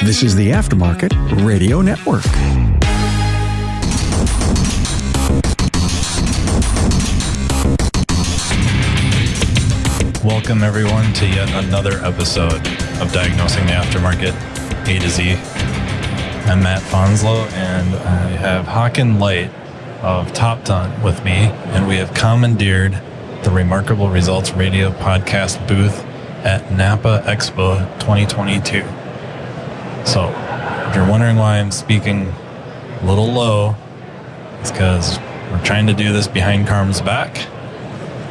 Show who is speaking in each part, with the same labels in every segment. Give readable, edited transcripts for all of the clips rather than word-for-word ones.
Speaker 1: This is the Aftermarket Radio Network.
Speaker 2: Welcome, everyone, to yet another episode of Diagnosing the Aftermarket A to Z. I'm Matt Fonslow, and I have Haakan Light of Top Ton with me, and we have commandeered the Remarkable Results Radio podcast booth at NAPA Expo 2022. So, if you're wondering why I'm speaking a little low, it's because we're trying to do this behind Carm's back,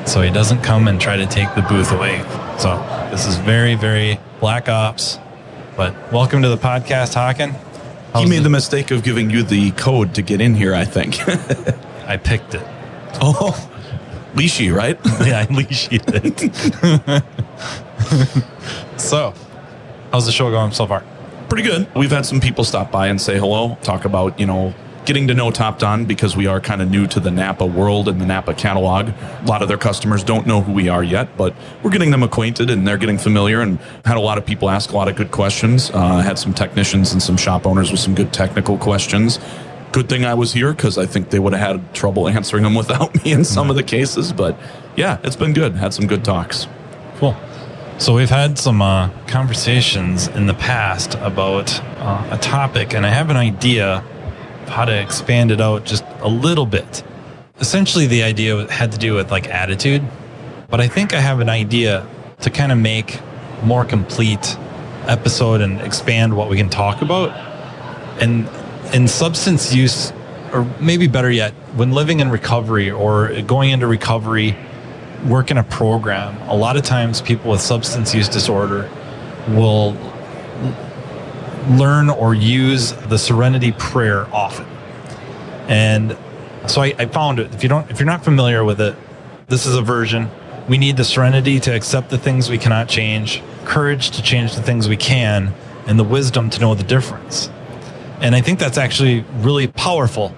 Speaker 2: so he doesn't come and try to take the booth away. So this is very, very black ops. But welcome to the podcast, Haakan.
Speaker 3: He made the mistake of giving you the code to get in here, I think.
Speaker 2: I picked it.
Speaker 3: Oh, leashy, right?
Speaker 2: Yeah, I leashed it. So, how's the show going so far?
Speaker 3: Pretty good. We've had some people stop by and say hello, talk about, getting to know Top Ton because we are kind of new to the NAPA world and the NAPA catalog. A lot of their customers don't know who we are yet, but we're getting them acquainted and they're getting familiar, and had a lot of people ask a lot of good questions. Had some technicians and some shop owners with some good technical questions. Good thing I was here because I think they would have had trouble answering them without me in some of the cases. But yeah, it's been good. Had some good talks.
Speaker 2: Cool. So we've had some conversations in the past about a topic, and I have an idea of how to expand it out just a little bit. Essentially, the idea had to do with like attitude, but I think I have an idea to kind of make a more complete episode and expand what we can talk about. And in substance use, or maybe better yet, when living in recovery or going into recovery, work in a program, a lot of times people with substance use disorder will learn or use the Serenity Prayer often. And so I found it. If you're not familiar with it, this is a version. We need the serenity to accept the things we cannot change, courage to change the things we can, and the wisdom to know the difference. And I think that's actually really powerful.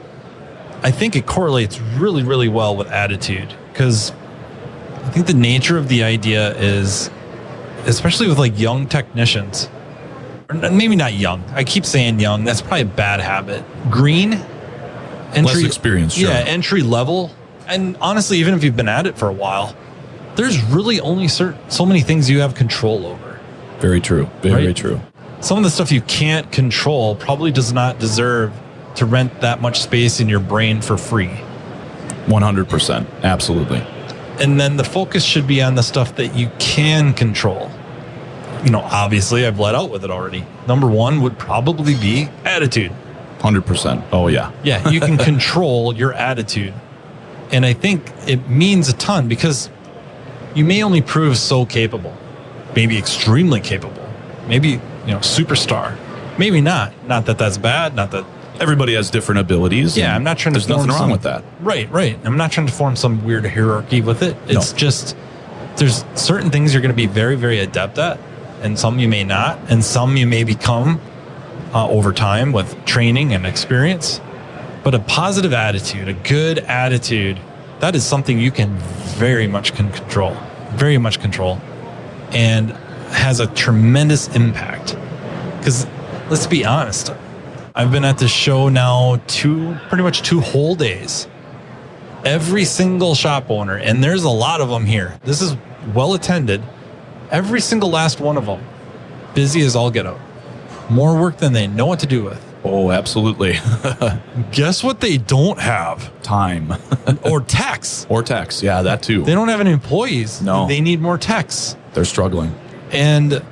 Speaker 2: I think it correlates really, really well with attitude, because I think the nature of the idea is, especially with like young technicians, or maybe not young. I keep saying young. That's probably a bad habit. Green,
Speaker 3: Less experience, sure.
Speaker 2: Yeah, entry level. And honestly, even if you've been at it for a while, there's really only so many things you have control over.
Speaker 3: Very true. Very true.
Speaker 2: Some of the stuff you can't control probably does not deserve to rent that much space in your brain for free.
Speaker 3: 100%. Absolutely.
Speaker 2: And then the focus should be on the stuff that you can control. Obviously, I've let out with it already. Number one would probably be attitude.
Speaker 3: 100%. Oh, yeah.
Speaker 2: Yeah, you can control your attitude. And I think it means a ton, because you may only prove so capable, maybe extremely capable, maybe, superstar, maybe not. Not that that's bad, not that.
Speaker 3: Everybody has different abilities.
Speaker 2: Yeah, I'm not trying to.
Speaker 3: There's nothing wrong with that.
Speaker 2: Right. I'm not trying to form some weird hierarchy with it. It's just there's certain things you're going to be very, very adept at, and some you may not, and some you may become over time with training and experience. But a positive attitude, a good attitude, that is something you can very much control, and has a tremendous impact. Because let's be honest. I've been at this show now pretty much 2 whole days. Every single shop owner, and there's a lot of them here. This is well attended. Every single last one of them, busy as all get out. More work than they know what to do with.
Speaker 3: Oh, absolutely.
Speaker 2: Guess what they don't have?
Speaker 3: Time.
Speaker 2: Or techs.
Speaker 3: Yeah, that too.
Speaker 2: They don't have any employees.
Speaker 3: No.
Speaker 2: They need more techs.
Speaker 3: They're struggling.
Speaker 2: And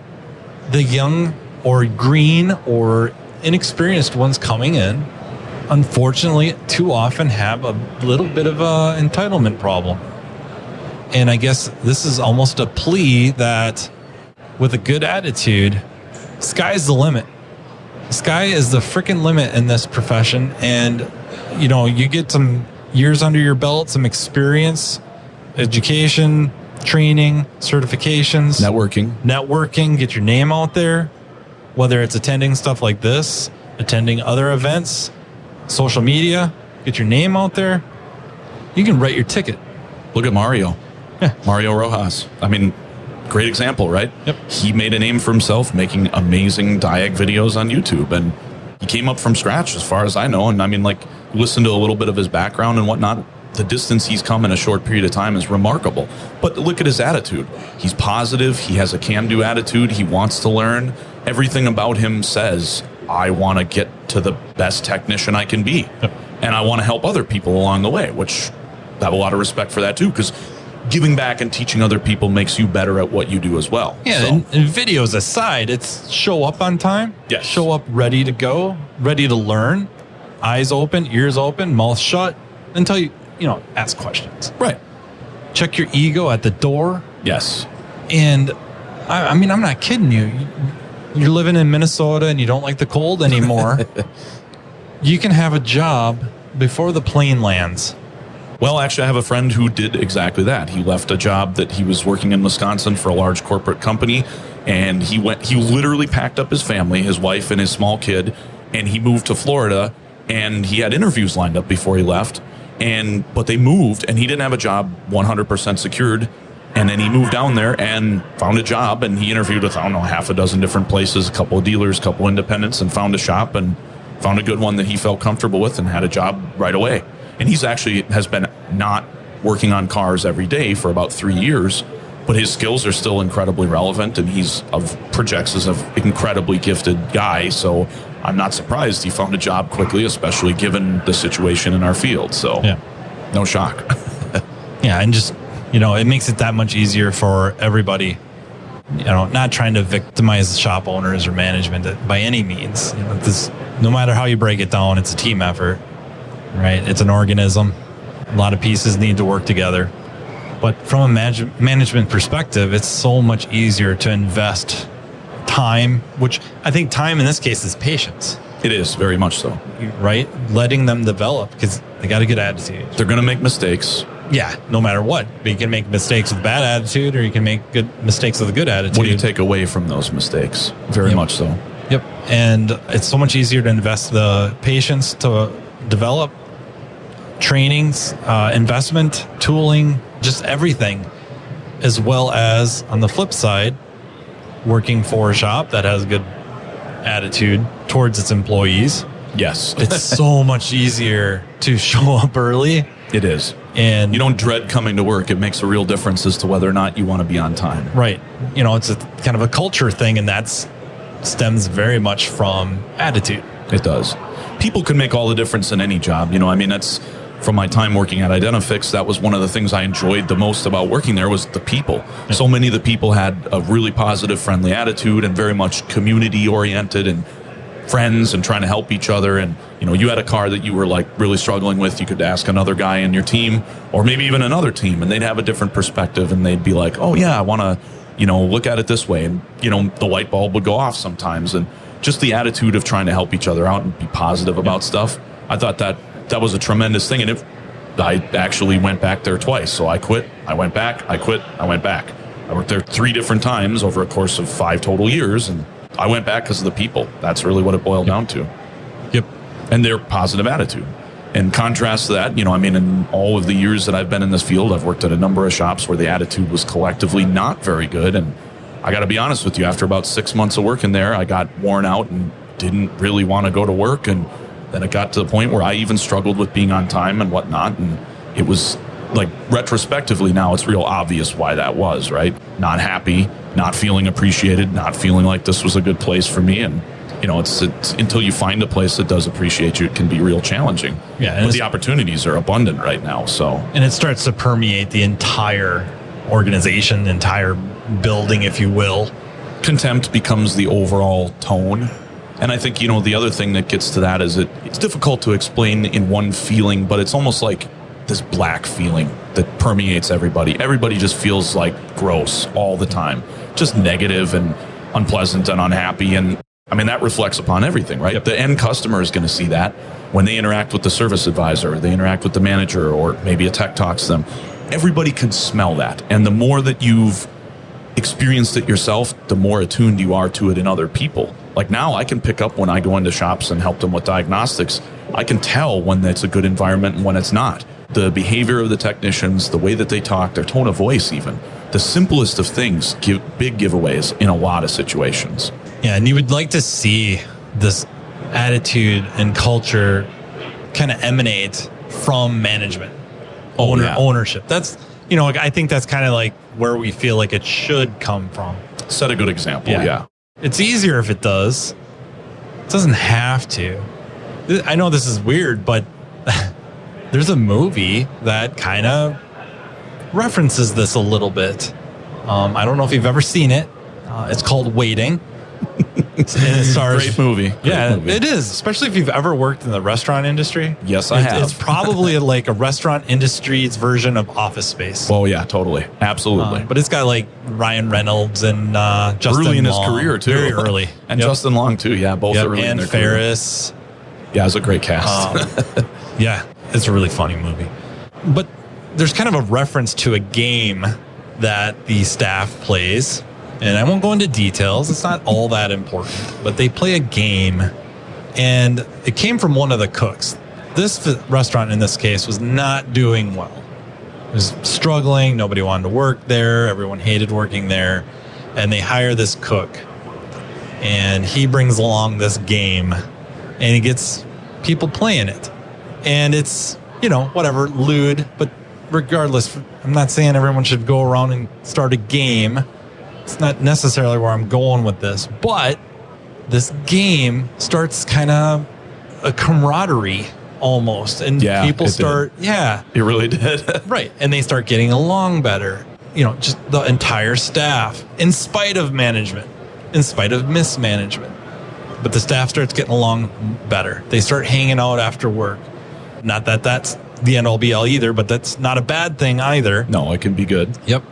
Speaker 2: the young or green or inexperienced ones coming in, unfortunately, too often have a little bit of a entitlement problem. And I guess this is almost a plea that with a good attitude, sky's the limit. Sky is the freaking limit in this profession. And, you get some years under your belt, some experience, education, training, certifications, networking, get your name out there. Whether it's attending stuff like this, attending other events, social media, get your name out there, you can write your ticket.
Speaker 3: Look at Mario.
Speaker 2: Yeah.
Speaker 3: Mario Rojas. I mean, great example, right?
Speaker 2: Yep.
Speaker 3: He made a name for himself making amazing Diag videos on YouTube, and he came up from scratch as far as I know. And I mean, like, listen to a little bit of his background and whatnot. The distance he's come in a short period of time is remarkable. But look at his attitude. He's positive. He has a can-do attitude. He wants to learn. Everything about him says, I want to get to the best technician I can be.
Speaker 2: Yep.
Speaker 3: And I want to help other people along the way, which I have a lot of respect for that too, because giving back and teaching other people makes you better at what you do as well.
Speaker 2: Yeah,
Speaker 3: So,
Speaker 2: and videos aside, it's show up on time.
Speaker 3: Yes.
Speaker 2: Show up ready to go, ready to learn, eyes open, ears open, mouth shut, until you ask questions.
Speaker 3: right.
Speaker 2: Check your ego at the door.
Speaker 3: Yes.
Speaker 2: And I mean, I'm not kidding you. You're living in Minnesota and you don't like the cold anymore. You can have a job before the plane lands.
Speaker 3: Well, actually, I have a friend who did exactly that. He left a job that he was working in Wisconsin for a large corporate company, and he literally packed up his family, his wife and his small kid, and he moved to Florida, and he had interviews lined up before he left. But they moved, and he didn't have a job 100% secured. And then he moved down there and found a job, and he interviewed with, I don't know, half a dozen different places, a couple of dealers, a couple of independents, and found a shop and found a good one that he felt comfortable with and had a job right away. And he's actually has been not working on cars every day for about 3 years, but his skills are still incredibly relevant, and he's projects as an incredibly gifted guy. So I'm not surprised he found a job quickly, especially given the situation in our field. So
Speaker 2: Yeah.
Speaker 3: no shock.
Speaker 2: Yeah, and just, it makes it that much easier for everybody. Not trying to victimize shop owners or management by any means. No matter how you break it down, it's a team effort, right? It's an organism. A lot of pieces need to work together. But from a management perspective, it's so much easier to invest time, which I think time in this case is patience,
Speaker 3: It is, very much so.
Speaker 2: right? Letting them develop because they got a good attitude.
Speaker 3: They're going to make mistakes.
Speaker 2: Yeah, no matter what. But you can make mistakes with bad attitude or you can make good mistakes with a good attitude.
Speaker 3: What do you take away from those mistakes? Very
Speaker 2: Yep.
Speaker 3: much so.
Speaker 2: Yep. And it's so much easier to invest the patience to develop trainings, investment, tooling, just everything, as well as on the flip side, working for a shop that has a good attitude towards its employees.
Speaker 3: Yes.
Speaker 2: It's so much easier to show up early.
Speaker 3: It is.
Speaker 2: And
Speaker 3: You don't dread coming to work. It makes a real difference as to whether or not you want to be on time.
Speaker 2: right. It's a kind of a culture thing, and that's stems very much from attitude.
Speaker 3: It does. People can make all the difference in any job. That's from my time working at Identifix. That was one of the things I enjoyed the most about working there was the people. So many of the people had a really positive, friendly attitude and very much community oriented and friends and trying to help each other. And, you had a car that you were like really struggling with. You could ask another guy in your team or maybe even another team and they'd have a different perspective and they'd be like, oh yeah, I want to, look at it this way. And, the light bulb would go off sometimes. And just the attitude of trying to help each other out and be positive about stuff. I thought that was a tremendous thing. And I actually went back there twice. So I quit, I went back, I quit, I went back. I worked there 3 different times over a course of 5 total years. And I went back because of the people. That's really what it boiled down to.
Speaker 2: Yep.
Speaker 3: And their positive attitude. And contrast to that, in all of the years that I've been in this field, I've worked at a number of shops where the attitude was collectively not very good. And I got to be honest with you, after about 6 months of working there, I got worn out and didn't really want to go to work. And then it got to the point where I even struggled with being on time and whatnot. And it was like retrospectively now, it's real obvious why that was, right? Not happy, not feeling appreciated, not feeling like this was a good place for me. And, it's until you find a place that does appreciate you, it can be real challenging.
Speaker 2: Yeah, and
Speaker 3: but the opportunities are abundant right now. So,
Speaker 2: And it starts to permeate the entire organization, entire building, if you will.
Speaker 3: contempt becomes the overall tone. And I think, the other thing that gets to that is it's difficult to explain in one feeling, but it's almost like this black feeling that permeates everybody. Everybody just feels like gross all the time, just negative and unpleasant and unhappy. And that reflects upon everything, right?
Speaker 2: Yep.
Speaker 3: The end customer is going to see that when they interact with the service advisor, or they interact with the manager, or maybe a tech talks to them. Everybody can smell that. And the more that you've experienced it yourself, the more attuned you are to it in other people. Like now I can pick up when I go into shops and help them with diagnostics. I can tell when it's a good environment and when it's not. The behavior of the technicians, the way that they talk, their tone of voice even. the simplest of things give big giveaways in a lot of situations.
Speaker 2: Yeah, and you would like to see this attitude and culture kind of emanate from management, ownership. That's, I think that's kind of like where we feel like it should come from.
Speaker 3: Set a good example, yeah.
Speaker 2: It's easier if it does. It doesn't have to. I know this is weird, but there's a movie that kind of references this a little bit. I don't know if you've ever seen it. It's called Waiting. And it stars,
Speaker 3: Great movie. Great movie.
Speaker 2: It is, especially if you've ever worked in the restaurant industry.
Speaker 3: Yes, I have.
Speaker 2: It's probably like a restaurant industry's version of Office Space.
Speaker 3: Oh, yeah, totally. Absolutely.
Speaker 2: But it's got like Ryan Reynolds and Justin
Speaker 3: early in
Speaker 2: Long.
Speaker 3: his career, too.
Speaker 2: Very early.
Speaker 3: And Justin Long, too. Yeah, both early in their career.
Speaker 2: And Ferris.
Speaker 3: Yeah, it was a great cast.
Speaker 2: Yeah, it's a really funny movie. But there's kind of a reference to a game that the staff plays. And I won't go into details. It's not all that important. But they play a game. And it came from one of the cooks. This restaurant, in this case, was not doing well. It was struggling. Nobody wanted to work there. Everyone hated working there. And they hire this cook. And he brings along this game. And he gets people playing it. And it's, whatever, lewd. But regardless, I'm not saying everyone should go around and start a game. It's not necessarily where I'm going with this. But this game starts kind of a camaraderie almost. And people start,
Speaker 3: it really did.
Speaker 2: Right. And they start getting along better. Just the entire staff, in spite of management, in spite of mismanagement. But the staff starts getting along better. They start hanging out after work. Not that that's the end all be all either, but that's not a bad thing either.
Speaker 3: No, it can be good.
Speaker 2: Yep.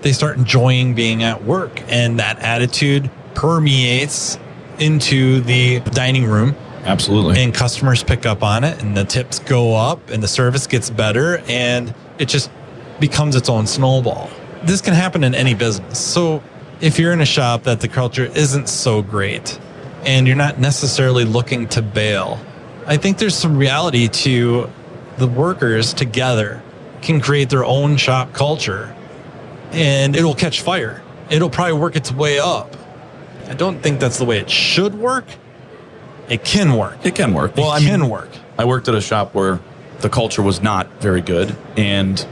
Speaker 2: They start enjoying being at work, and that attitude permeates into the dining room.
Speaker 3: Absolutely.
Speaker 2: And customers pick up on it, and the tips go up, and the service gets better, and it just becomes its own snowball. This can happen in any business. So if you're in a shop that the culture isn't so great, and you're not necessarily looking to bail, I think there's some reality to the workers together can create their own shop culture, and it'll catch fire. It'll probably work its way up. I don't think that's the way it should work. It can work.
Speaker 3: It can work.
Speaker 2: Well, it can work.
Speaker 3: I worked at a shop where the culture was not very good, and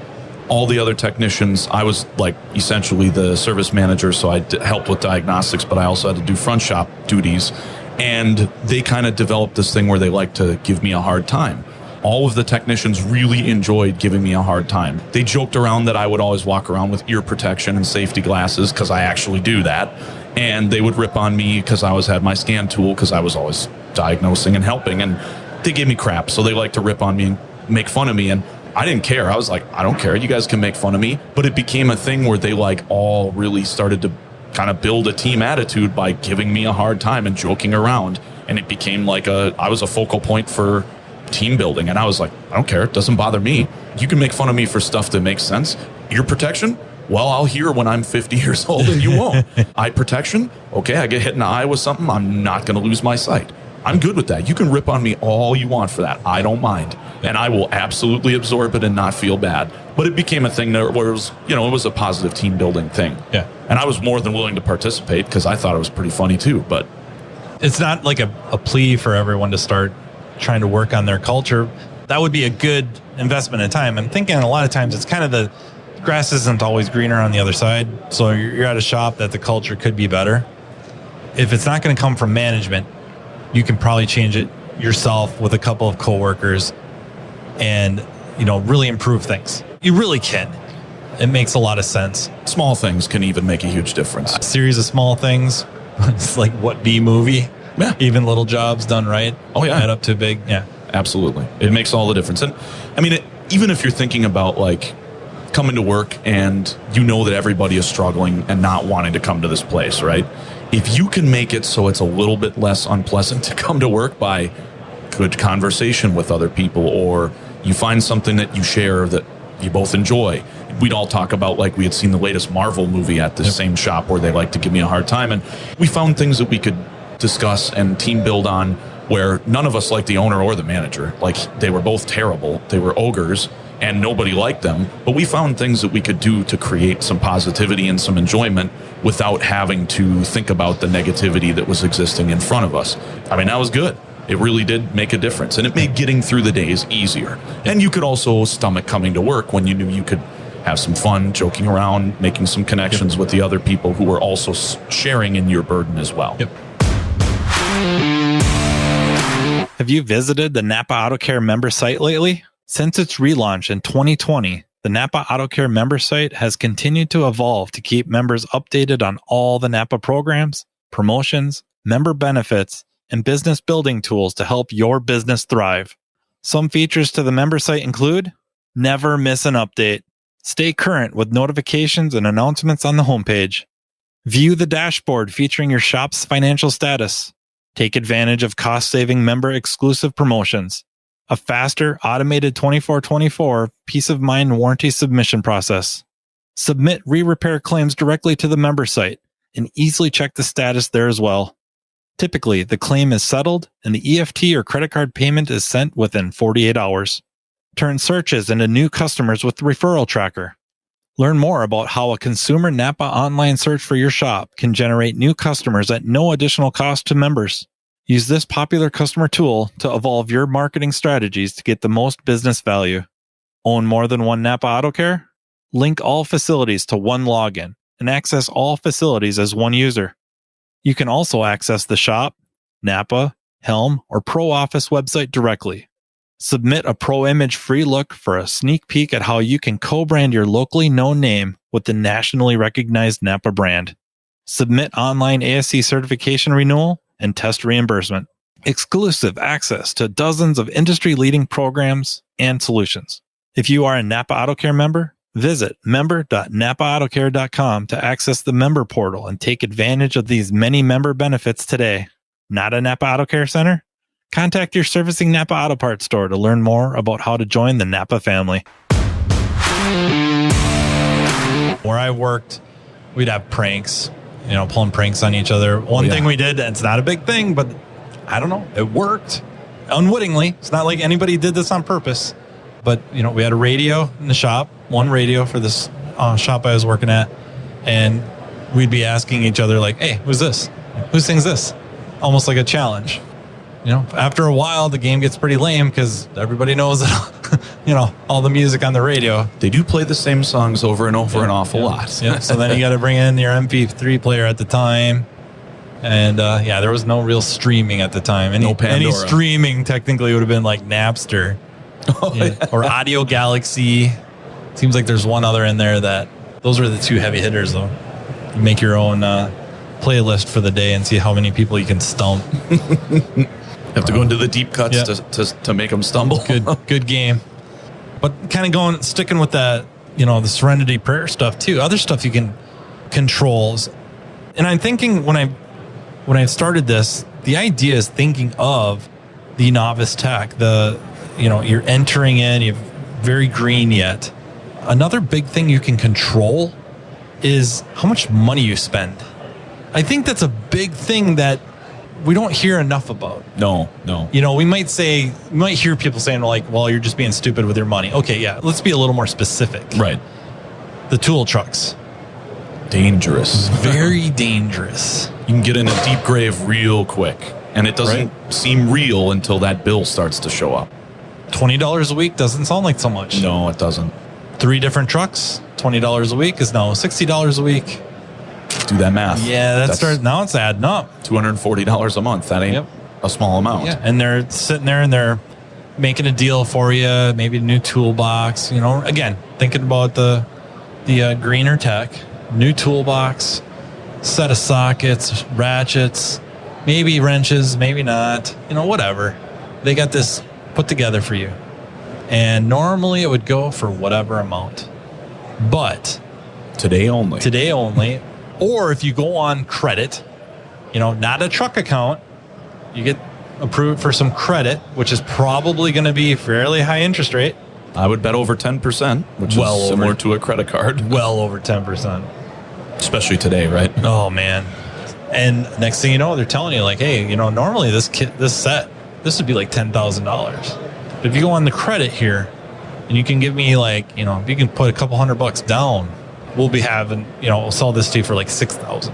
Speaker 3: all the other technicians, I was like essentially the service manager, so I helped with diagnostics, but I also had to do front shop duties. And they kind of developed this thing where they like to give me a hard time. All of the technicians really enjoyed giving me a hard time. They joked around that I would always walk around with ear protection and safety glasses, because I actually do that. And they would rip on me because I always had my scan tool, because I was always diagnosing and helping. And they gave me crap, so they like to rip on me and make fun of me. And I didn't care. I was like, I don't care. You guys can make fun of me. But it became a thing where they all really started to kind of build a team attitude by giving me a hard time and joking around. And it became I was a focal point for team building. And I was like, I don't care. It doesn't bother me. You can make fun of me for stuff that makes sense. Ear protection? Well, I'll hear when I'm 50 years old and you won't. Eye protection? Okay, I get hit in the eye with something. I'm not going to lose my sight. I'm good with that. You can rip on me all you want for that. I don't mind. And I will absolutely absorb it and not feel bad. But it became a thing where it was, it was a positive team building thing.
Speaker 2: Yeah.
Speaker 3: And I was more than willing to participate because I thought it was pretty funny too. But
Speaker 2: it's not like a plea for everyone to start trying to work on their culture. That would be a good investment in time. I'm thinking a lot of times it's kind of the grass isn't always greener on the other side. So you're at a shop that the culture could be better. If it's not going to come from management, you can probably change it yourself with a couple of coworkers and, really improve things. You really can. It makes a lot of sense.
Speaker 3: Small things can even make a huge difference.
Speaker 2: A series of small things. It's like what B movie?
Speaker 3: Yeah.
Speaker 2: Even little jobs done right.
Speaker 3: Oh, yeah.
Speaker 2: Add up to big. Yeah.
Speaker 3: Absolutely. It makes all the difference. And I mean, even if you're thinking about coming to work and that everybody is struggling and not wanting to come to this place, right? If you can make it so it's a little bit less unpleasant to come to work by good conversation with other people, or you find something that you share that you both enjoy. We'd all talk about we had seen the latest Marvel movie at the same shop where they like to give me a hard time. And we found things that we could discuss and team build on where none of us liked the owner or the manager. They were both terrible. They were ogres. and nobody liked them. But we found things that we could do to create some positivity and some enjoyment without having to think about the negativity that was existing in front of us. I mean, that was good. It really did make a difference, and it made getting through the days easier. And you could also stomach coming to work when you knew you could have some fun, joking around, making some connections with the other people who were also sharing in your burden as well.
Speaker 2: Yep. Have you visited the NAPA Auto Care member site lately? Since its relaunch in 2020, the NAPA Auto Care member site has continued to evolve to keep members updated on all the NAPA programs, promotions, member benefits, and business building tools to help your business thrive. Some features to the member site include: never miss an update. Stay current with notifications and announcements on the homepage. View the dashboard featuring your shop's financial status. Take advantage of cost-saving member-exclusive promotions. A faster, automated 24/24 peace of mind warranty submission process. Submit re-repair claims directly to the member site and easily check the status there as well. Typically, the claim is settled and the EFT or credit card payment is sent within 48 hours. Turn searches into new customers with the referral tracker. Learn more about how a consumer NAPA online search for your shop can generate new customers at no additional cost to members. Use this popular customer tool to evolve your marketing strategies to get the most business value. Own more than one NAPA Auto Care? Link all facilities to one login and access all facilities as one user. You can also access the shop, NAPA, Helm, or Pro Office website directly. Submit a Pro Image free look for a sneak peek at how you can co-brand your locally known name with the nationally recognized NAPA brand. Submit online ASC certification renewal and test reimbursement. Exclusive access to dozens of industry-leading programs and solutions. If you are a NAPA Auto Care member, visit member.napaautocare.com to access the member portal and take advantage of these many member benefits today. Not a NAPA Auto Care Center? Contact your servicing NAPA Auto Parts store to learn more about how to join the NAPA family. Where I worked, we'd have pranks, pulling pranks on each other. One thing we did, and it's not a big thing, but I don't know, it worked unwittingly. It's not like anybody did this on purpose. But, we had a radio in the shop, one radio for this shop I was working at, and we'd be asking each other, like, hey, who's this? Who sings this? Almost like a challenge. After a while, the game gets pretty lame because everybody knows that, all the music on the radio.
Speaker 3: They do play the same songs over and over an awful lot.
Speaker 2: Yeah. So then you got to bring in your MP3 player at the time. And, there was no real streaming at the time.
Speaker 3: No Pandora.
Speaker 2: Any streaming technically would have been like Napster or Audio Galaxy. Seems like there's one other in there those are the two heavy hitters, though. You make your own playlist for the day and see how many people you can stump.
Speaker 3: Have to go into the deep cuts to make them stumble.
Speaker 2: Good game. But kind of sticking with that, the Serenity Prayer stuff too. Other stuff you can control. And I'm thinking when I started this, the idea is thinking of the novice tech. You're entering in, you're very green yet. Another big thing you can control is how much money you spend. I think that's a big thing that we don't hear enough about.
Speaker 3: No.
Speaker 2: We might hear people saying like, well, you're just being stupid with your money. Okay, yeah, let's be a little more specific.
Speaker 3: Right.
Speaker 2: The tool trucks.
Speaker 3: Dangerous.
Speaker 2: Very dangerous.
Speaker 3: You can get in a deep grave real quick, and it doesn't seem real until that bill starts to show up.
Speaker 2: $20 a week doesn't sound like so much.
Speaker 3: No, it doesn't.
Speaker 2: 3 different trucks, $20 a week is now $60 a week.
Speaker 3: Do that math.
Speaker 2: Yeah, now it's adding up.
Speaker 3: $240 a month. That ain't a small amount.
Speaker 2: Yeah, and they're sitting there and they're making a deal for you, maybe a new toolbox. Again, thinking about the greener tech, new toolbox, set of sockets, ratchets, maybe wrenches, maybe not, whatever. They got this put together for you. And normally it would go for whatever amount. But
Speaker 3: today only.
Speaker 2: Or if you go on credit, not a truck account, you get approved for some credit, which is probably going to be fairly high interest rate.
Speaker 3: I would bet over 10%, which is similar to a credit card.
Speaker 2: Well over 10%.
Speaker 3: Especially today, right?
Speaker 2: Oh, man. And next thing you know, they're telling you like, hey, normally this would be like $10,000. But if you go on the credit here, and you can give me like, if you can put a couple $100 down, we'll be having, we'll sell this to you for like $6,000.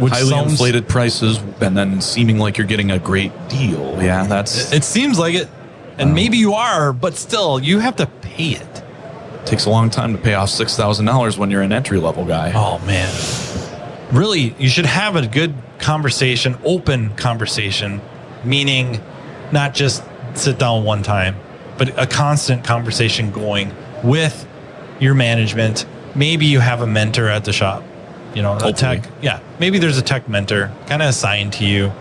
Speaker 2: Which
Speaker 3: highly inflated prices, and then seeming like you're getting a great deal. Yeah,
Speaker 2: it seems like it. And maybe you are, but still, you have to pay it.
Speaker 3: Takes a long time to pay off $6,000 when you're an entry-level guy.
Speaker 2: Oh, man. Really, you should have a good conversation, open conversation, meaning not just sit down one time, but a constant conversation going with your management. Maybe you have a mentor at the shop, a tech. Yeah, maybe there's a tech mentor kind of assigned to you,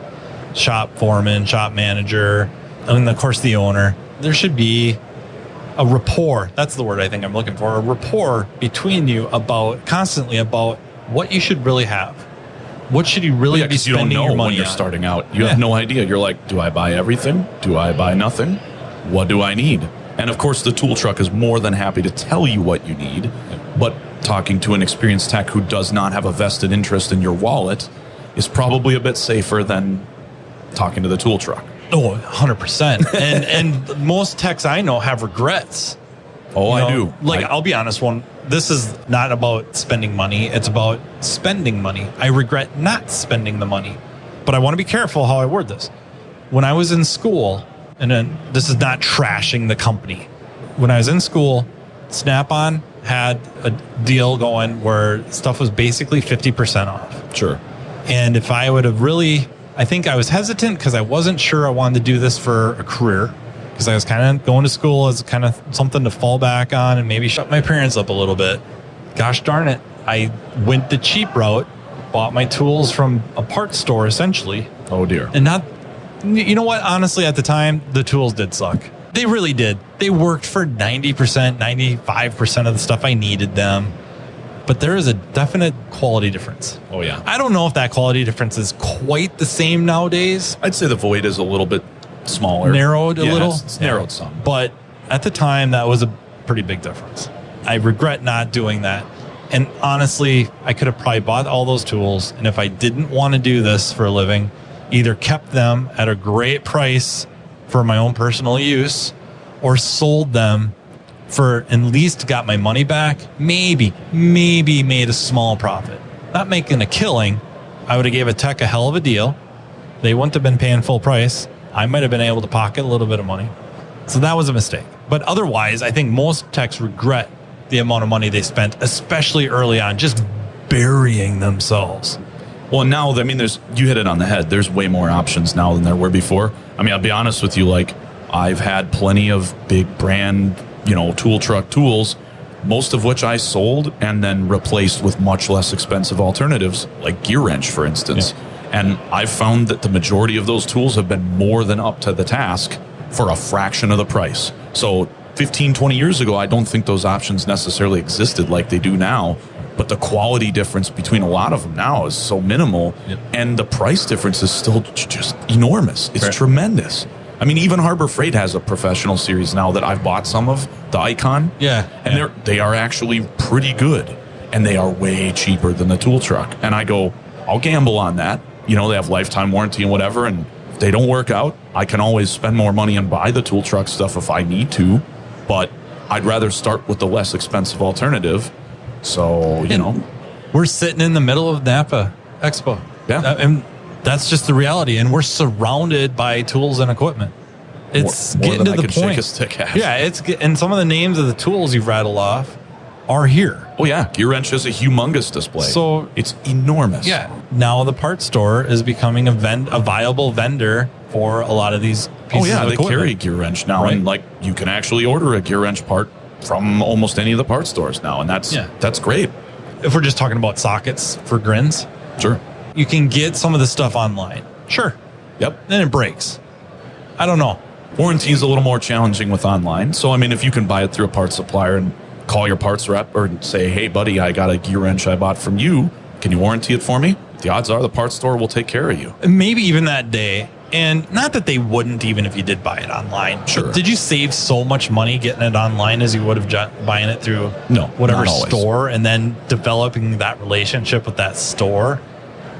Speaker 2: shop foreman, shop manager, and of course the owner. There should be a rapport. That's the word I think I'm looking for. A rapport between you constantly about what you should really have. What should you really be spending your money on?
Speaker 3: You don't know when you're starting out. You have no idea. You're like, do I buy everything? Do I buy nothing? What do I need? And of course, the tool truck is more than happy to tell you what you need. But talking to an experienced tech who does not have a vested interest in your wallet is probably a bit safer than talking to the tool truck.
Speaker 2: Oh, 100%. And most techs I know have regrets.
Speaker 3: Oh, I do.
Speaker 2: I'll be honest, this is not about spending money. It's about spending money. I regret not spending the money. But I want to be careful how I word this. When I was in school, and then this is not trashing the company. When I was in school, Snap-on had a deal going where stuff was basically 50% off.
Speaker 3: Sure.
Speaker 2: And if I would have I think I was hesitant because I wasn't sure I wanted to do this for a career, because I was kind of going to school as kind of something to fall back on and maybe shut my parents up a little bit. Gosh darn it. I went the cheap route, bought my tools from a parts store essentially.
Speaker 3: Oh dear.
Speaker 2: And you know what? Honestly, at the time, the tools did suck. They really did. They worked for 90%, 95% of the stuff I needed them. But there is a definite quality difference.
Speaker 3: Oh, yeah.
Speaker 2: I don't know if that quality difference is quite the same nowadays.
Speaker 3: I'd say the void is a little bit smaller.
Speaker 2: Narrowed a little?
Speaker 3: It's narrowed some.
Speaker 2: But at the time, that was a pretty big difference. I regret not doing that. And honestly, I could have probably bought all those tools. And if I didn't want to do this for a living, either kept them at a great price for my own personal use or sold them for at least got my money back, maybe made a small profit. Not making a killing. I would have gave a tech a hell of a deal. They wouldn't have been paying full price. I might have been able to pocket a little bit of money. So that was a mistake. But otherwise, I think most techs regret the amount of money they spent, especially early on, just burying themselves.
Speaker 3: Well, now, I mean, you hit it on the head. There's way more options now than there were before. I mean, I'll be honest with you, I've had plenty of big brand, tool truck tools, most of which I sold and then replaced with much less expensive alternatives, like gear wrench, for instance. Yeah. And I've found that the majority of those tools have been more than up to the task for a fraction of the price. So 15, 20 years ago, I don't think those options necessarily existed like they do now. But the quality difference between a lot of them now is so minimal. Yep. And the price difference is still just enormous. It's tremendous. I mean, even Harbor Freight has a professional series now that I've bought some of, the Icon.
Speaker 2: Yeah.
Speaker 3: And they are actually pretty good. And they are way cheaper than the tool truck. And I go, I'll gamble on that. They have lifetime warranty and whatever. And if they don't work out, I can always spend more money and buy the tool truck stuff if I need to. But I'd rather start with the less expensive alternative. So,
Speaker 2: we're sitting in the middle of NAPA Expo.
Speaker 3: Yeah.
Speaker 2: And that's just the reality. And we're surrounded by tools and equipment. It's
Speaker 3: more
Speaker 2: getting
Speaker 3: than
Speaker 2: to
Speaker 3: I
Speaker 2: the
Speaker 3: could
Speaker 2: point.
Speaker 3: Shake a stick at.
Speaker 2: Yeah, and some of the names of the tools you've rattled off are here.
Speaker 3: Oh, yeah. Gear wrench has a humongous display.
Speaker 2: So
Speaker 3: it's enormous.
Speaker 2: Yeah. Now the parts store is becoming a viable vendor for a lot of these pieces of equipment.
Speaker 3: They carry a gear wrench now. Right. And you can actually order a gear wrench part from almost any of the parts stores now. And that's great.
Speaker 2: If we're just talking about sockets for grins.
Speaker 3: Sure.
Speaker 2: You can get some of the stuff online. Sure.
Speaker 3: Yep.
Speaker 2: Then it breaks. I don't know.
Speaker 3: Warranty is a little more challenging with online. So, I mean, if you can buy it through a parts supplier and call your parts rep or say, hey, buddy, I got a gear wrench I bought from you. Can you warranty it for me? The odds are the parts store will take care of you.
Speaker 2: Maybe even that day. And not that they wouldn't even if you did buy it online.
Speaker 3: Sure.
Speaker 2: But did you save so much money getting it online as you would have buying it through
Speaker 3: whatever
Speaker 2: store and then developing that relationship with that store?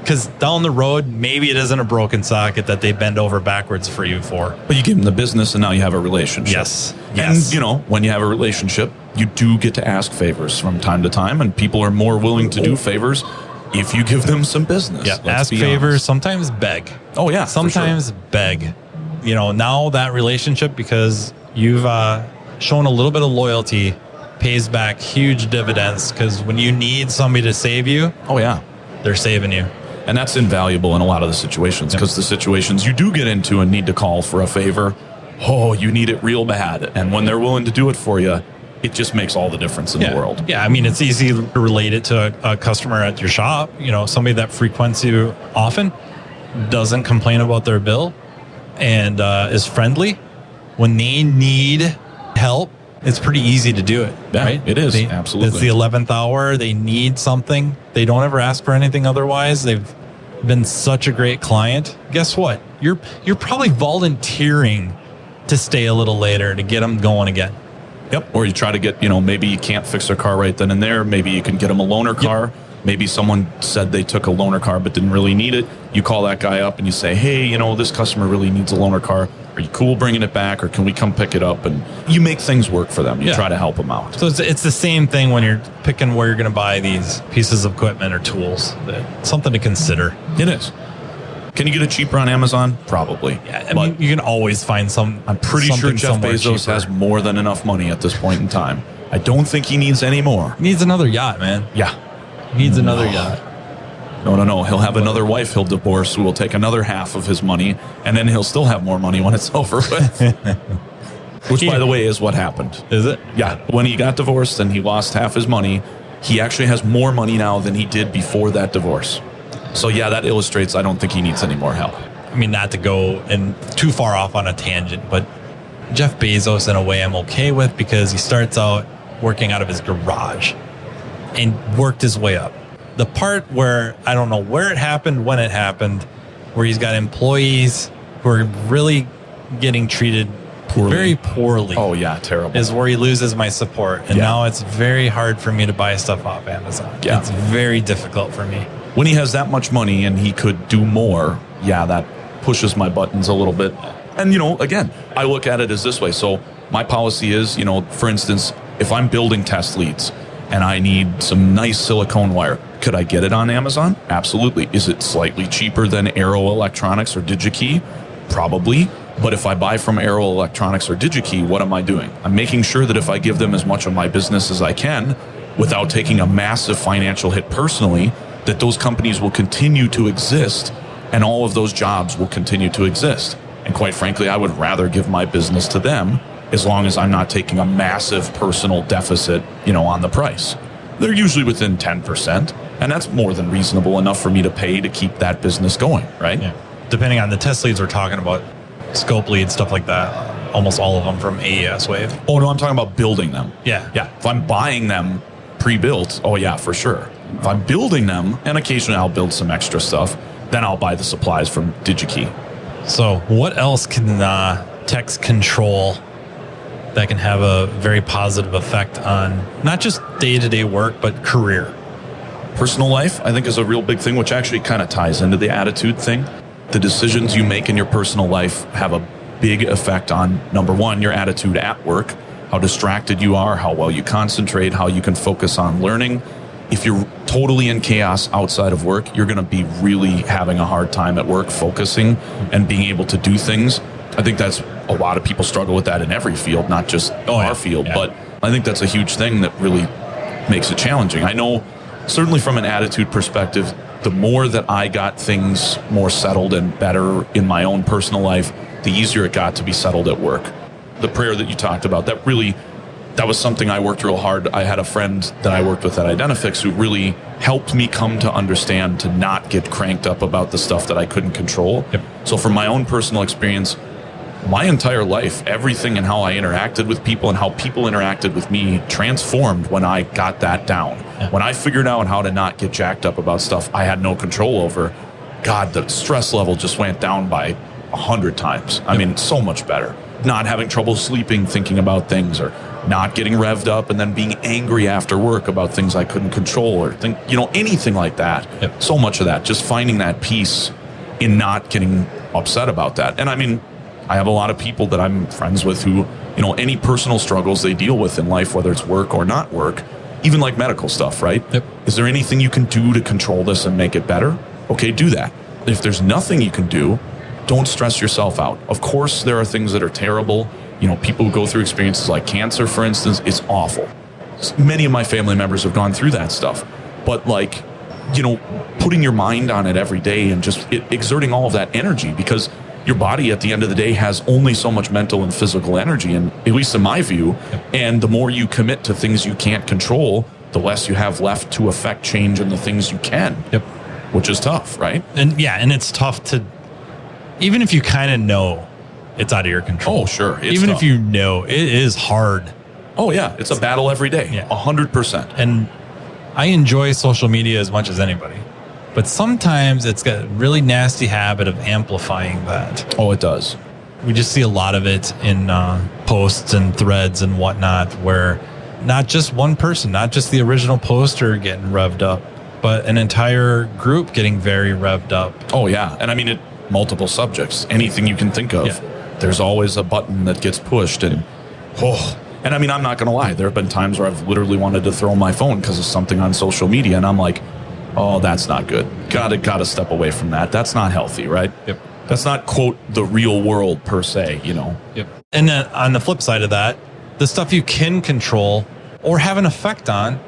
Speaker 2: Because down the road, maybe it isn't a broken socket that they bend over backwards for you for.
Speaker 3: But you give them the business and now you have a relationship.
Speaker 2: Yes.
Speaker 3: And, when you have a relationship, you do get to ask favors from time to time, and people are more willing to do favors if you give them some business.
Speaker 2: Yeah, ask favors,
Speaker 3: honest.
Speaker 2: sometimes beg.
Speaker 3: Oh, yeah.
Speaker 2: Sometimes beg. Now that relationship, because you've shown a little bit of loyalty, pays back huge dividends, because when you need somebody to save you,
Speaker 3: oh, yeah,
Speaker 2: they're saving you.
Speaker 3: And that's invaluable in a lot of the situations, because the situations you do get into and need to call for a favor, you need it real bad. And when they're willing to do it for you, it just makes all the difference in the world.
Speaker 2: Yeah, I mean, it's easy to relate it to a customer at your shop. Somebody that frequents you often, doesn't complain about their bill, and is friendly. When they need help, it's pretty easy to do it, right?
Speaker 3: It is, absolutely.
Speaker 2: It's the 11th hour. They need something. They don't ever ask for anything otherwise. They've been such a great client. Guess what? You're probably volunteering to stay a little later to get them going again.
Speaker 3: Yep. Or you try to get, maybe you can't fix their car right then and there. Maybe you can get them a loaner car. Maybe someone said they took a loaner car but didn't really need it. You call that guy up and you say, hey, this customer really needs a loaner car. Are you cool bringing it back, or can we come pick it up? And you make things work for them. You try to help them out.
Speaker 2: So it's the same thing when you're picking where you're going to buy these pieces of equipment or tools. Something to consider.
Speaker 3: It is. Can you get it cheaper on Amazon? Probably.
Speaker 2: Yeah, I mean, you can always find some.
Speaker 3: I'm pretty sure Jeff Bezos has more than enough money at this point in time. I don't think he needs any more.
Speaker 2: He needs another yacht, man.
Speaker 3: Yeah.
Speaker 2: He needs another yacht.
Speaker 3: No. He'll have another wife he'll divorce who will take another half of his money, and then he'll still have more money when it's over with. Which, by the way, is what happened.
Speaker 2: Is it?
Speaker 3: Yeah. When he got divorced and he lost half his money, he actually has more money now than he did before that divorce. So, yeah, that illustrates I don't think he needs any more help.
Speaker 2: I mean, not to go too far off on a tangent, but Jeff Bezos, in a way, I'm okay with, because he starts out working out of his garage and worked his way up. The part where I don't know where it happened, when it happened, where he's got employees who are really getting treated very poorly.
Speaker 3: Oh, yeah, terrible.
Speaker 2: Is where he loses my support. And now it's very hard for me to buy stuff off Amazon. Yeah. It's very difficult for me.
Speaker 3: When he has that much money and he could do more, that pushes my buttons a little bit. And, again, I look at it as this way. So my policy is, for instance, if I'm building test leads and I need some nice silicone wire, could I get it on Amazon? Absolutely. Is it slightly cheaper than Arrow Electronics or DigiKey? Probably. But if I buy from Arrow Electronics or DigiKey, what am I doing? I'm making sure that if I give them as much of my business as I can, without taking a massive financial hit personally, that those companies will continue to exist and all of those jobs will continue to exist. And quite frankly, I would rather give my business to them as long as I'm not taking a massive personal deficit, on the price. They're usually within 10%, and that's more than reasonable enough for me to pay to keep that business going, right?
Speaker 2: Yeah. Depending on the test leads we're talking about, scope leads, stuff like that, almost all of them from AES Wave.
Speaker 3: Oh, no, I'm talking about building them.
Speaker 2: Yeah.
Speaker 3: If I'm buying them pre-built, oh yeah, for sure. If I'm building them, and occasionally I'll build some extra stuff, then I'll buy the supplies from DigiKey.
Speaker 2: So what else can text control that can have a very positive effect on not just day-to-day work, but career?
Speaker 3: Personal life, I think, is a real big thing, which actually kind of ties into the attitude thing. The decisions you make in your personal life have a big effect on, number one, your attitude at work, how distracted you are, how well you concentrate, how you can focus on learning. If you're totally in chaos outside of work, you're going to be really having a hard time at work focusing and being able to do things. I think that's a lot of people struggle with that in every field, not just our field, but I think that's a huge thing that really makes it challenging. I know certainly from an attitude perspective, the more that I got things more settled and better in my own personal life, the easier it got to be settled at work. The prayer that you talked about, that was something I worked real hard. I had a friend that I worked with at Identifix who really helped me come to understand to not get cranked up about the stuff that I couldn't control.
Speaker 2: Yep.
Speaker 3: So from my own personal experience, my entire life, everything and how I interacted with people and how people interacted with me transformed when I got that down.
Speaker 2: Yeah.
Speaker 3: When I figured out how to not get jacked up about stuff I had no control over, God, the stress level just went down by 100 times. I mean, so much better. Not having trouble sleeping, thinking about things, or not getting revved up and then being angry after work about things I couldn't control or anything like that.
Speaker 2: Yep.
Speaker 3: So much of that, just finding that peace in not getting upset about that. And I mean, I have a lot of people that I'm friends with who, any personal struggles they deal with in life, whether it's work or not work, even like medical stuff, right?
Speaker 2: Yep.
Speaker 3: Is there anything you can do to control this and make it better? Okay, do that. If there's nothing you can do, don't stress yourself out. Of course, there are things that are terrible. People who go through experiences like cancer, for instance, it's awful. Many of my family members have gone through that stuff. But putting your mind on it every day and just exerting all of that energy, because your body at the end of the day has only so much mental and physical energy, and at least in my view, and the more you commit to things you can't control, the less you have left to affect change in the things you can.
Speaker 2: Yep.
Speaker 3: Which is tough, right?
Speaker 2: And it's tough to, even if you kind of know it's out of your control.
Speaker 3: Oh, sure.
Speaker 2: Even tough. If you know, it is hard.
Speaker 3: Oh, yeah. It's a battle every day.
Speaker 2: Yeah.
Speaker 3: 100%.
Speaker 2: And I enjoy social media as much as anybody. But sometimes it's got a really nasty habit of amplifying that.
Speaker 3: Oh, it does.
Speaker 2: We just see a lot of it in posts and threads and whatnot, where not just one person, not just the original poster getting revved up, but an entire group getting very revved up.
Speaker 3: Oh, yeah. And I mean, multiple subjects, anything you can think of.
Speaker 2: Yeah.
Speaker 3: There's always a button that gets pushed. And I mean, I'm not going to lie. There have been times where I've literally wanted to throw my phone because of something on social media. And I'm like, oh, that's not good. Gotta step away from that. That's not healthy, right?
Speaker 2: Yep.
Speaker 3: That's not, quote, the real world per se,
Speaker 2: Yep. And then on the flip side of that, the stuff you can control or have an effect on,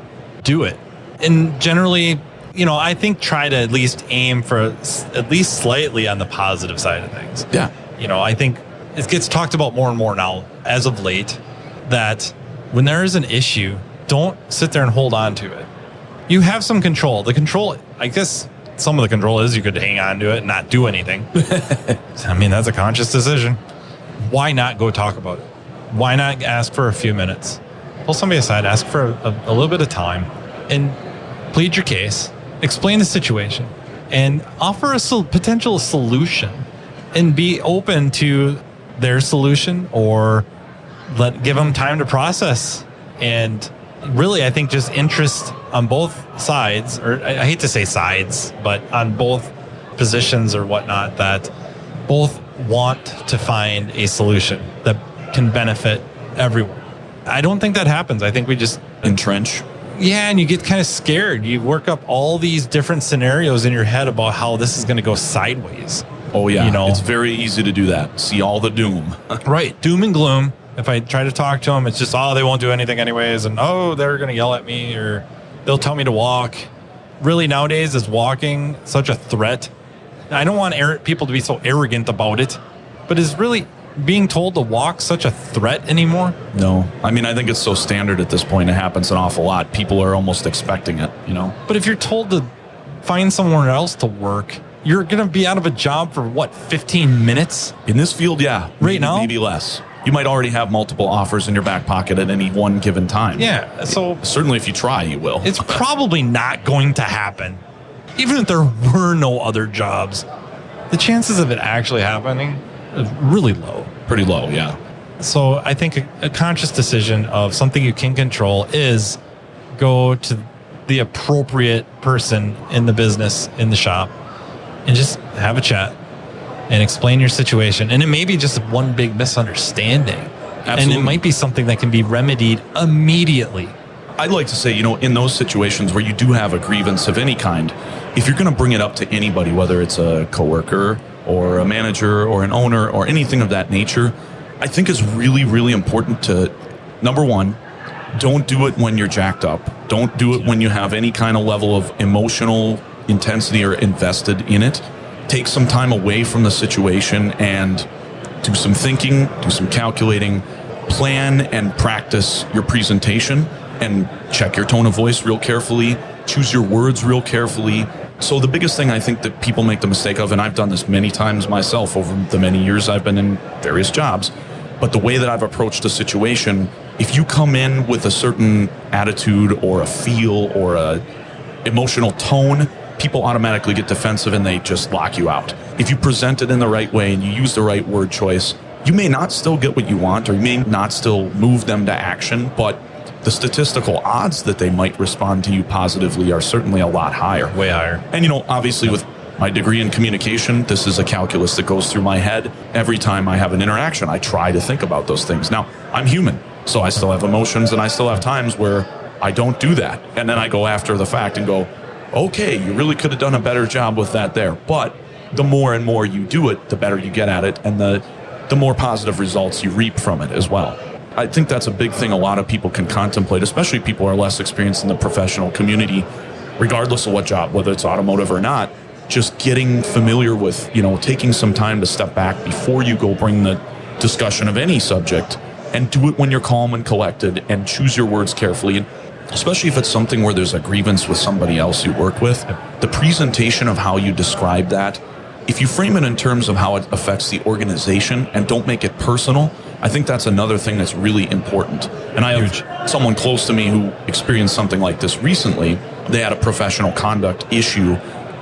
Speaker 2: do it. And generally, I think try to at least aim for at least slightly on the positive side of things.
Speaker 3: Yeah.
Speaker 2: I think it gets talked about more and more now as of late that when there is an issue, don't sit there and hold on to it. You have some control. The control, I guess some of the control is you could hang on to it and not do anything. I mean, that's a conscious decision. Why not go talk about it? Why not ask for a few minutes? Pull somebody aside, ask for a little bit of time and plead your case, explain the situation, and offer a potential solution and be open to their solution, or give them time to process. And really, I think just interest on both sides, or I hate to say sides, but on both positions or whatnot, that both want to find a solution that can benefit everyone. I don't think that happens. I think we just
Speaker 3: entrench.
Speaker 2: Yeah, and you get kind of scared. You work up all these different scenarios in your head about how this is going to go sideways.
Speaker 3: Oh, yeah. It's very easy to do that. See all the doom.
Speaker 2: Right. Doom and gloom. If I try to talk to them, it's just, they won't do anything anyways. And, they're going to yell at me, or they'll tell me to walk. Really, nowadays, is walking such a threat? I don't want people to be so arrogant about it, but is really being told to walk such a threat anymore?
Speaker 3: No. I mean, I think it's so standard at this point. It happens an awful lot. People are almost expecting it,
Speaker 2: But if you're told to find somewhere else to work, you're going to be out of a job for 15 minutes?
Speaker 3: In this field, yeah.
Speaker 2: Right now?
Speaker 3: Maybe less. You might already have multiple offers in your back pocket at any one given time.
Speaker 2: Yeah. So
Speaker 3: certainly if you try, you will.
Speaker 2: It's probably not going to happen. Even if there were no other jobs, the chances of it actually happening is really low.
Speaker 3: Pretty low, yeah.
Speaker 2: So I think a conscious decision of something you can control is go to the appropriate person in the business, in the shop, and just have a chat and explain your situation. And it may be just one big misunderstanding.
Speaker 3: Absolutely.
Speaker 2: And it might be something that can be remedied immediately.
Speaker 3: I'd like to say, in those situations where you do have a grievance of any kind, if you're going to bring it up to anybody, whether it's a coworker or a manager or an owner or anything of that nature, I think it's really, really important to, number one, don't do it when you're jacked up. Don't do it when you have any kind of level of emotional intensity or invested in it. Take some time away from the situation and do some thinking, do some calculating, plan and practice your presentation, and check your tone of voice real carefully, choose your words real carefully. So the biggest thing I think that people make the mistake of, and I've done this many times myself over the many years I've been in various jobs, but the way that I've approached a situation, if you come in with a certain attitude or a feel or a emotional tone, people automatically get defensive and they just lock you out. If you present it in the right way and you use the right word choice, you may not still get what you want, or you may not still move them to action, but the statistical odds that they might respond to you positively are certainly a lot higher.
Speaker 2: Way higher.
Speaker 3: And, obviously with my degree in communication, this is a calculus that goes through my head. Every time I have an interaction, I try to think about those things. Now, I'm human, so I still have emotions, and I still have times where I don't do that. And then I go after the fact and go, okay, you really could have done a better job with that there. But the more and more you do it, the better you get at it, and the more positive results you reap from it as well. I think that's a big thing a lot of people can contemplate, especially people who are less experienced in the professional community, regardless of what job, whether it's automotive or not. Just getting familiar with, taking some time to step back before you go bring the discussion of any subject, and do it when you're calm and collected, and choose your words carefully. And especially if it's something where there's a grievance with somebody else you work with, the presentation of how you describe that, if you frame it in terms of how it affects the organization and don't make it personal, I think that's another thing that's really important. And I have someone close to me who experienced something like this recently. They had a professional conduct issue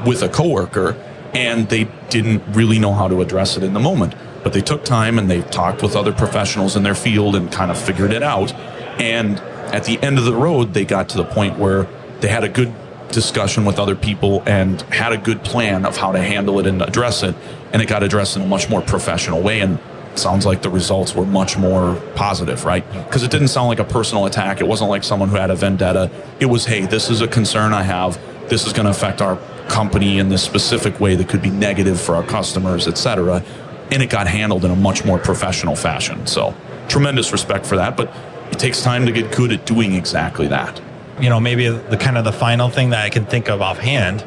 Speaker 3: with a coworker, and they didn't really know how to address it in the moment. But they took time and they talked with other professionals in their field and kind of figured it out. And at the end of the road, they got to the point where they had a good discussion with other people and had a good plan of how to handle it and address it. And it got addressed in a much more professional way. And it sounds like the results were much more positive, right? Because it didn't sound like a personal attack. It wasn't like someone who had a vendetta. It was, hey, this is a concern I have. This is going to affect our company in this specific way that could be negative for our customers, etc. And it got handled in a much more professional fashion. So tremendous respect for that, but it takes time to get good at doing exactly that.
Speaker 2: Maybe the final thing that I can think of offhand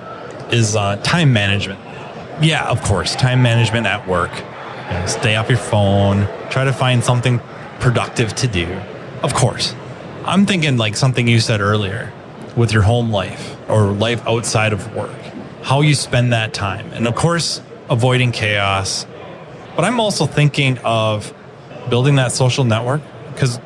Speaker 2: is time management. Yeah, of course, time management at work. Stay off your phone, try to find something productive to do. Of course. I'm thinking like something you said earlier with your home life or life outside of work, how you spend that time. And of course, avoiding chaos. But I'm also thinking of building that social network because,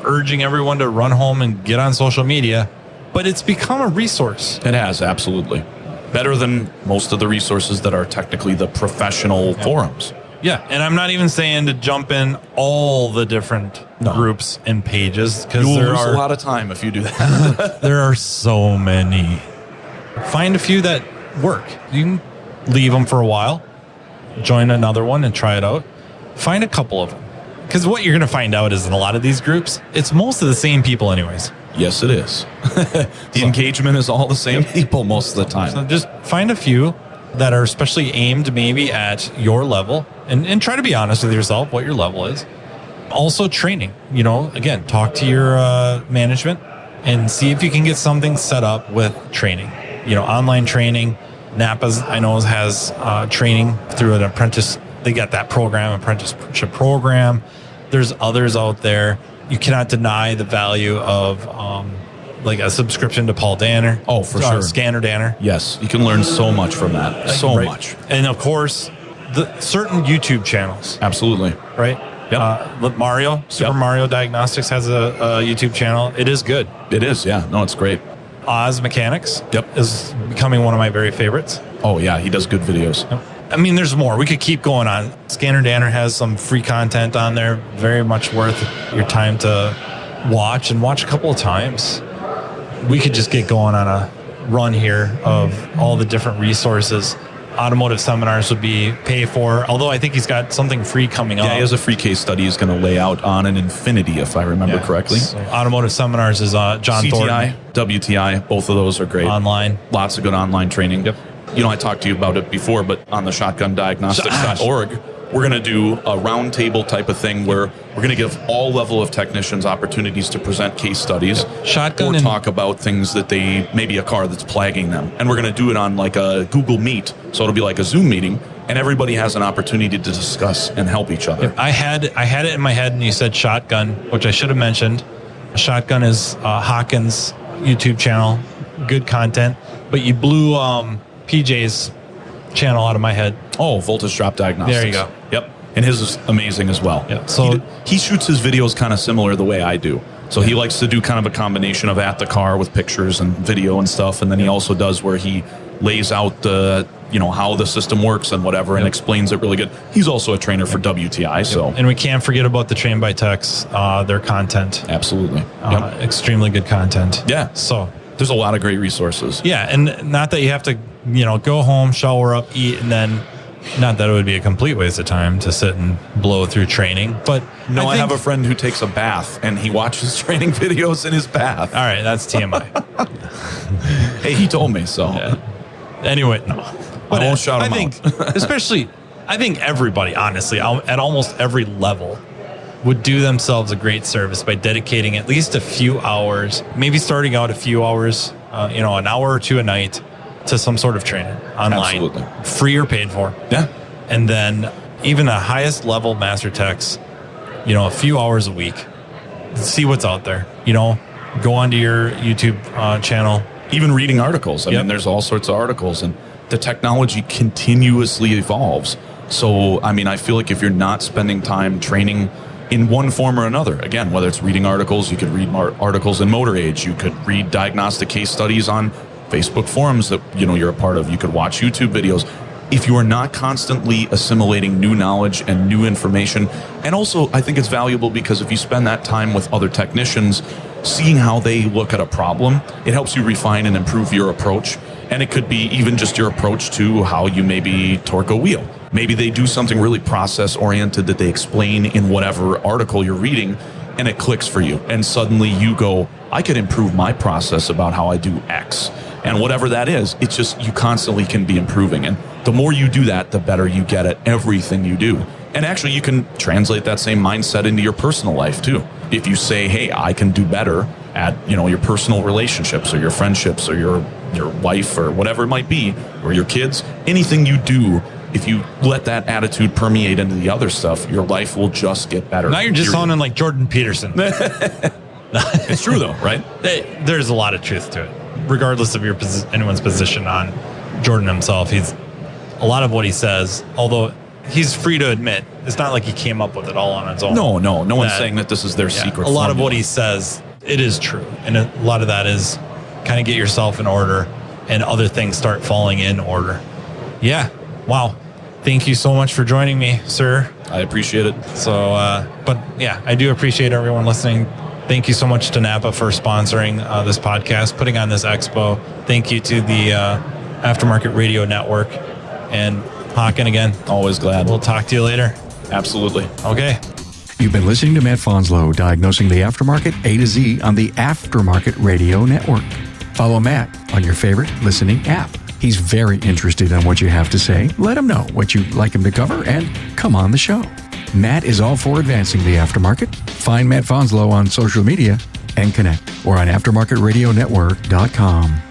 Speaker 2: urging everyone to run home and get on social media, but it's become a resource.
Speaker 3: It has, absolutely. Better than most of the resources that are technically the professional forums.
Speaker 2: Yeah, and I'm not even saying to jump in all the different groups and pages because
Speaker 3: you will lose a lot of time if you do that.
Speaker 2: There are so many. Find a few that work. You can leave them for a while, join another one and try it out. Find a couple of them. Because what you're going to find out is in a lot of these groups, it's most of the same people anyways.
Speaker 3: Yes, it is. The engagement is all the same people most of the time.
Speaker 2: So just find a few that are especially aimed maybe at your level and try to be honest with yourself what your level is. Also training, again, talk to your management and see if you can get something set up with training. Online training. NAPA's, I know, has training through an apprentice. They got that program, apprenticeship program. There's others out there. You cannot deny the value of like a subscription to Paul Danner.
Speaker 3: Oh, for sure.
Speaker 2: Scanner Danner.
Speaker 3: Yes, you can learn so much from that. So much.
Speaker 2: And of course, the certain YouTube channels.
Speaker 3: Absolutely.
Speaker 2: Right? Yep. Super Mario Diagnostics has a YouTube channel. It is good.
Speaker 3: It is, yeah. No, it's great.
Speaker 2: Oz Mechanics is becoming one of my very favorites.
Speaker 3: Oh, yeah. He does good videos.
Speaker 2: Yep. I mean, there's more. We could keep going on. Scanner Danner has some free content on there. Very much worth your time to watch and watch a couple of times. We could just get going on a run here of all the different resources. Automotive seminars would be pay for, although I think he's got something free coming up.
Speaker 3: Yeah, he has a free case study he's going to lay out on an Infinity, if I remember correctly.
Speaker 2: So automotive seminars is John
Speaker 3: CTI,
Speaker 2: Thornton.
Speaker 3: WTI, both of those are great.
Speaker 2: Online.
Speaker 3: Lots of good online training.
Speaker 2: Yep.
Speaker 3: I talked to you about it before, but on the shotgundiagnostics.org, we're going to do a roundtable type of thing where we're going to give all level of technicians opportunities to present case studies or talk about things that maybe a car that's plaguing them. And we're going to do it on like a Google Meet. So it'll be like a Zoom meeting and everybody has an opportunity to discuss and help each other.
Speaker 2: I had it in my head and you said Shotgun, which I should have mentioned. Shotgun is Haakan's YouTube channel. Good content. But you blew PJ's channel out of my head.
Speaker 3: Oh, Voltage Drop Diagnostics.
Speaker 2: There you go.
Speaker 3: Yep. And his is amazing as well.
Speaker 2: Yeah. So
Speaker 3: he shoots his videos kind of similar the way I do. So he likes to do kind of a combination of at the car with pictures and video and stuff. And then he also does where he lays out the how the system works and whatever, and explains it really good. He's also a trainer for WTI. So,
Speaker 2: and we can't forget about the Train by Techs, their content.
Speaker 3: Absolutely.
Speaker 2: Extremely good content.
Speaker 3: Yeah.
Speaker 2: So
Speaker 3: there's a lot of great resources.
Speaker 2: Yeah. And not that you have to, go home, shower up, eat, and then not that it would be a complete waste of time to sit and blow through training, but
Speaker 3: no, I have a friend who takes a bath and he watches training videos in his bath.
Speaker 2: All right. That's TMI.
Speaker 3: Hey, he told me so.
Speaker 2: Yeah. Anyway, no. But
Speaker 3: I won't shout him
Speaker 2: out. I think everybody, honestly, at almost every level, would do themselves a great service by dedicating at least a few hours, maybe starting out a few hours, an hour or two a night to some sort of training online.
Speaker 3: Absolutely.
Speaker 2: Free or paid for.
Speaker 3: Yeah.
Speaker 2: And then even the highest level master techs, a few hours a week, see what's out there, go onto your YouTube channel.
Speaker 3: Even reading articles. I mean, there's all sorts of articles, and the technology continuously evolves. So, I mean, I feel like if you're not spending time training in one form or another, again, whether it's reading articles, you could read articles in Motor Age, you could read diagnostic case studies on Facebook forums that, you're a part of, you could watch YouTube videos. If you are not constantly assimilating new knowledge and new information, and also I think it's valuable because if you spend that time with other technicians, seeing how they look at a problem, it helps you refine and improve your approach. And it could be even just your approach to how you maybe torque a wheel. Maybe they do something really process-oriented that they explain in whatever article you're reading, and it clicks for you. And suddenly you go, I could improve my process about how I do X. And whatever that is, it's just you constantly can be improving. And the more you do that, the better you get at everything you do. And actually, you can translate that same mindset into your personal life, too. If you say, hey, I can do better at, your personal relationships or your friendships or your wife or whatever it might be, or your kids, anything you do, if you let that attitude permeate into the other stuff, your life will just get better.
Speaker 2: Now you're just sounding like Jordan Peterson.
Speaker 3: It's true, though, right?
Speaker 2: There's a lot of truth to it. Regardless of anyone's position on Jordan himself, a lot of what he says, although he's free to admit, it's not like he came up with it all on his own.
Speaker 3: No one's saying that this is their secret.
Speaker 2: A lot of what he says, it is true. And a lot of that is kind of get yourself in order and other things start falling in order. Yeah. Wow. Thank you so much for joining me, sir.
Speaker 3: I appreciate it.
Speaker 2: So, I do appreciate everyone listening. Thank you so much to NAPA for sponsoring this podcast, putting on this expo. Thank you to the Aftermarket Radio Network. And Haakan again.
Speaker 3: Always glad.
Speaker 2: We'll talk to you later.
Speaker 3: Absolutely.
Speaker 2: Okay.
Speaker 1: You've been listening to Matt Fonslow, diagnosing the aftermarket A to Z on the Aftermarket Radio Network. Follow Matt on your favorite listening app. He's very interested in what you have to say. Let him know what you'd like him to cover and come on the show. Matt is all for advancing the aftermarket. Find Matt Fonslow on social media and connect or on aftermarketradionetwork.com.